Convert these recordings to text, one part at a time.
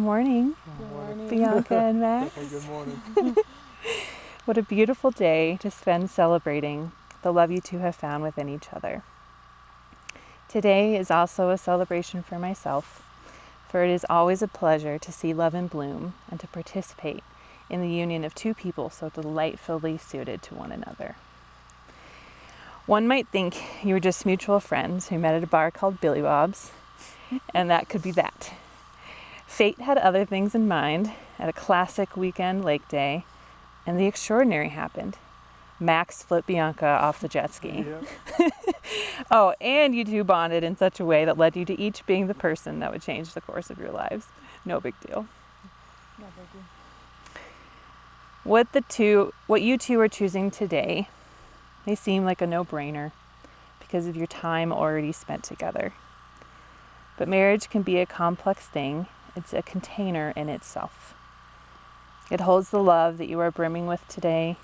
morning, Good morning. Bianca and Max. Good morning. What a beautiful day to spend celebrating the love you two have found within each other. Today is also a celebration for myself, for it is always a pleasure to see love in bloom and to participate in the union of two people so delightfully suited to one another. One might think you were just mutual friends who met at a bar called Billy Bob's, and that could be that. Fate had other things in mind at a classic weekend lake day, and the extraordinary happened. Max flipped Bianca off the jet ski. Yeah. Oh, and you two bonded in such a way that led you to each being the person that would change the course of your lives. No big deal. No biggie. What you two are choosing today may seem like a no-brainer because of your time already spent together. But marriage can be a complex thing. It's a container in itself. It holds the love that you are brimming with today,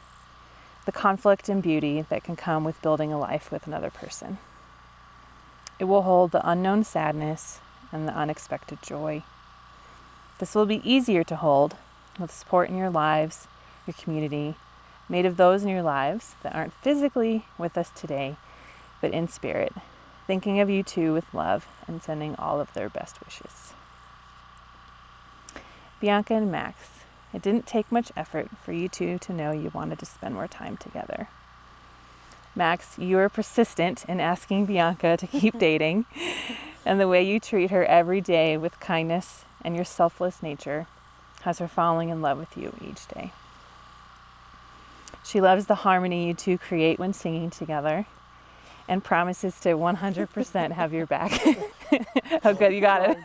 the conflict and beauty that can come with building a life with another person. It will hold the unknown sadness and the unexpected joy. This will be easier to hold with support in your lives, your community, made of those in your lives that aren't physically with us today, but in spirit, thinking of you two with love and sending all of their best wishes. Bianca and Max, it didn't take much effort for you two to know you wanted to spend more time together. Max, you are persistent in asking Bianca to keep dating, and the way you treat her every day with kindness and your selfless nature has her falling in love with you each day. She loves the harmony you two create when singing together and promises to 100% have your back. Oh, good, you got it.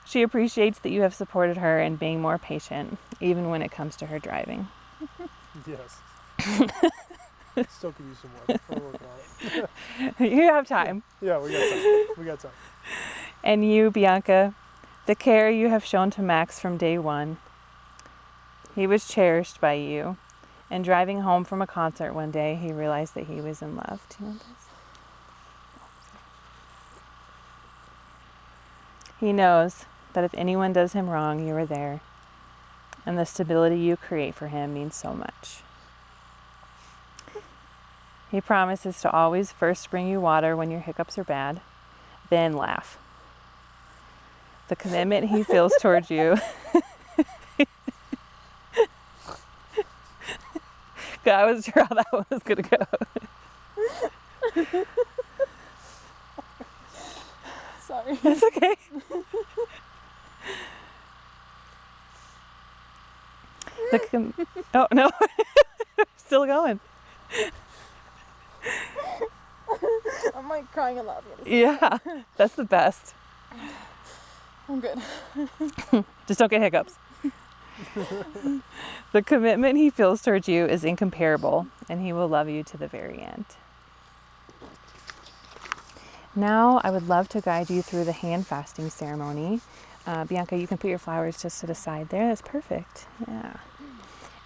She appreciates that you have supported her in being more patient, even when it comes to her driving. Yes. Still could use some work. We're working on it. You have time. Yeah, we got time. We got time. And you, Bianca, the care you have shown to Max from day one. He was cherished by you. And driving home from a concert one day, he realized that he was in love. Do you want this? He knows that if anyone does him wrong, you are there. And the stability you create for him means so much. He promises to always first bring you water when your hiccups are bad, then laugh. The commitment he feels towards you. I wasn't sure how that one was going to go. Sorry. It's okay. Oh, no. Still going. I'm like crying aloud. Yeah, that's the best. I'm good. Just don't get hiccups. The commitment he feels towards you is incomparable, and he will love you to the very end. Now, I would love to guide you through the hand fasting ceremony. Bianca, you can put your flowers just to the side there. That's perfect. Yeah.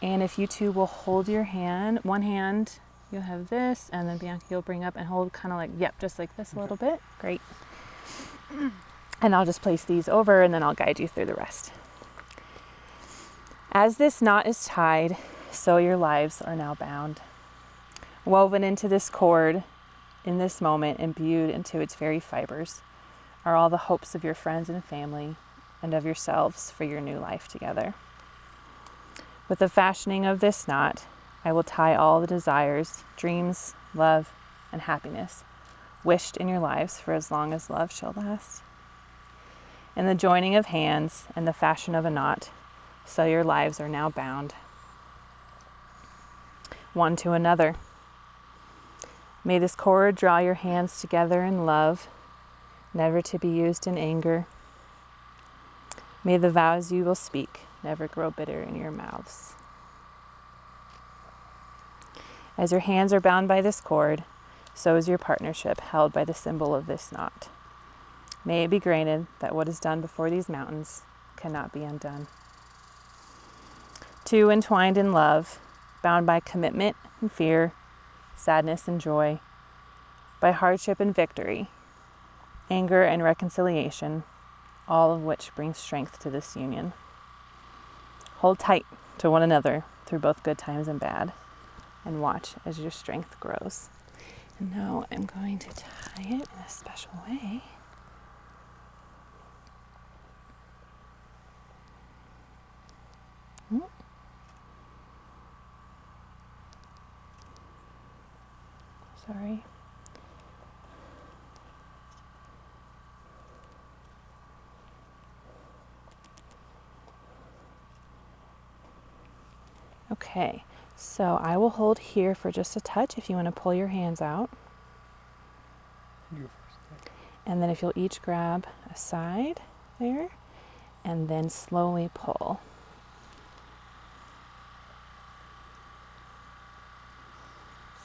And if you two will hold your hand, one hand, you'll have this, and then Bianca, you'll bring up and hold kind of like, yep, just like this a little bit. Great. And I'll just place these over, and then I'll guide you through the rest. As this knot is tied, so your lives are now bound. Woven into this cord, in this moment, imbued into its very fibers, are all the hopes of your friends and family and of yourselves for your new life together. With the fashioning of this knot, I will tie all the desires, dreams, love, and happiness wished in your lives for as long as love shall last. In the joining of hands and the fashion of a knot, so your lives are now bound, one to another. May this cord draw your hands together in love, never to be used in anger. May the vows you will speak never grow bitter in your mouths. As your hands are bound by this cord, so is your partnership held by the symbol of this knot. May it be granted that what is done before these mountains cannot be undone. Two entwined in love, bound by commitment and fear, sadness and joy, by hardship and victory, anger, and reconciliation, all of which brings strength to this union. Hold tight to one another through both good times and bad, and watch as your strength grows. And now I'm going to tie it in a special way. Sorry. Okay, so I will hold here for just a touch if you want to pull your hands out. You go first. And then if you'll each grab a side there, and then slowly pull.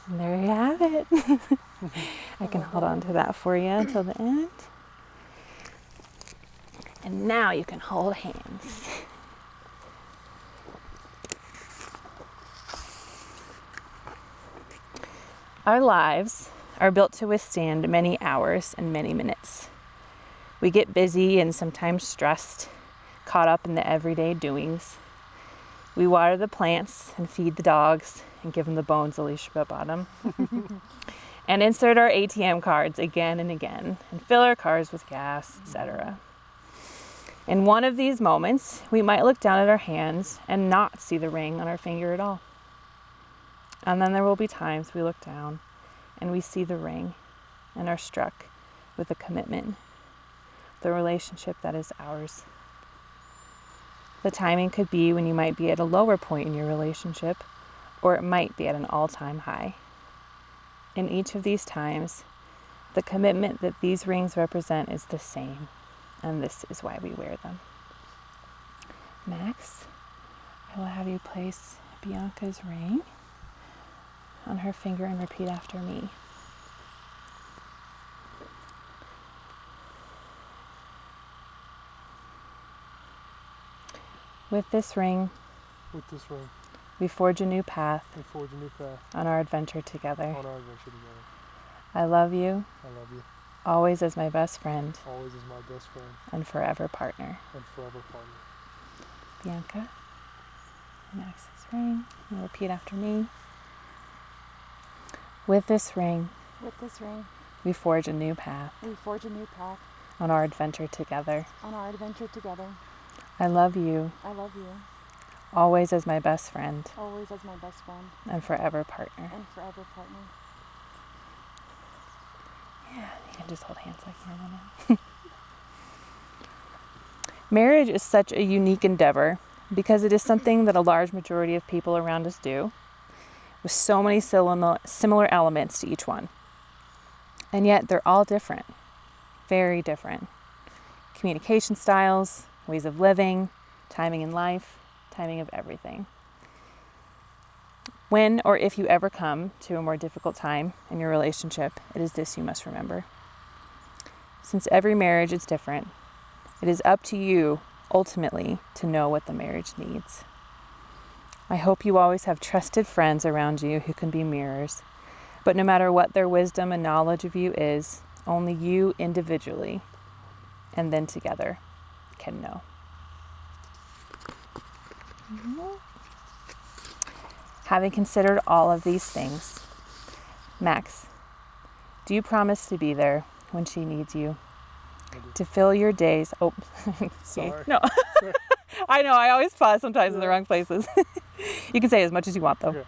And there you have it. I can hold on to that for you until the end. And now you can hold hands. Our lives are built to withstand many hours and many minutes. We get busy and sometimes stressed, caught up in the everyday doings. We water the plants and feed the dogs and give them the bones Alicia bought them. And insert our ATM cards again and again and fill our cars with gas, etc. In one of these moments, we might look down at our hands and not see the ring on our finger at all. And then there will be times we look down and we see the ring and are struck with the commitment, the relationship that is ours. The timing could be when you might be at a lower point in your relationship, or it might be at an all-time high. In each of these times, the commitment that these rings represent is the same, and this is why we wear them. Max, I will have you place Bianca's ring on her finger and repeat after me. With this ring, we forge a new path on our adventure together. I love you, always as my best friend, and forever partner. Bianca, Max's ring, and repeat after me. With this ring, we forge a new path on our adventure together. I love you, always as my best friend, and forever partner. Yeah, you can just hold hands like normal. Marriage is such a unique endeavor because it is something that a large majority of people around us do, with so many similar elements to each one. And yet they're all different, very different. Communication styles, ways of living, timing in life, timing of everything. When or if you ever come to a more difficult time in your relationship, it is this you must remember. Since every marriage is different, it is up to you, ultimately, to know what the marriage needs. I hope you always have trusted friends around you who can be mirrors, but no matter what their wisdom and knowledge of you is, only you individually, and then together, can know. Having considered all of these things, Max, do you promise to be there when she needs you? To fill your days... Oh, Sorry. No. I know, I always pause sometimes in the wrong places. You can say as much as you want, though.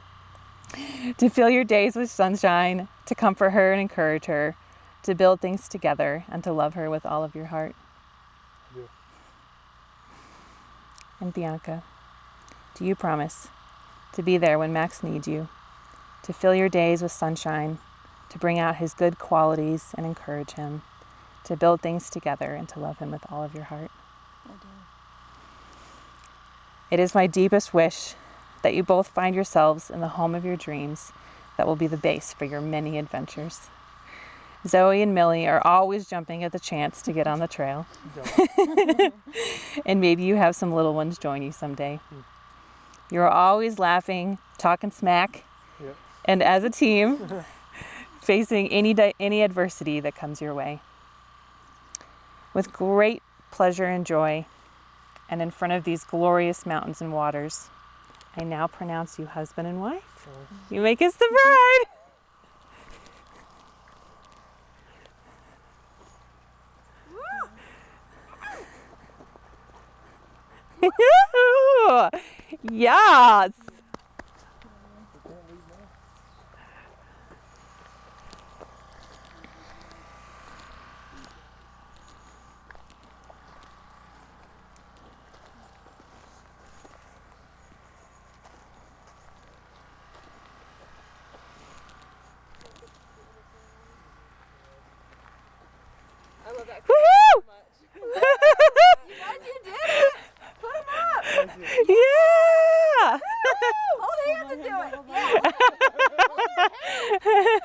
Okay. To fill your days with sunshine, to comfort her and encourage her, to build things together, and to love her with all of your heart. Yeah. And Bianca, do you promise to be there when Max needs you, to fill your days with sunshine, to bring out his good qualities and encourage him, to build things together and to love him with all of your heart? I do. It is my deepest wish that you both find yourselves in the home of your dreams that will be the base for your many adventures. Zoe and Millie are always jumping at the chance to get on the trail. And maybe you have some little ones join you someday. You're always laughing, talking smack, and as a team, facing any adversity that comes your way. With great pleasure and joy, and in front of these glorious mountains and waters, I now pronounce you husband and wife. You may kiss the bride. Yes. I love that Woohoo! so much. You guys, you did it! Put them up! Yeah! Hold hands and do it! Yeah!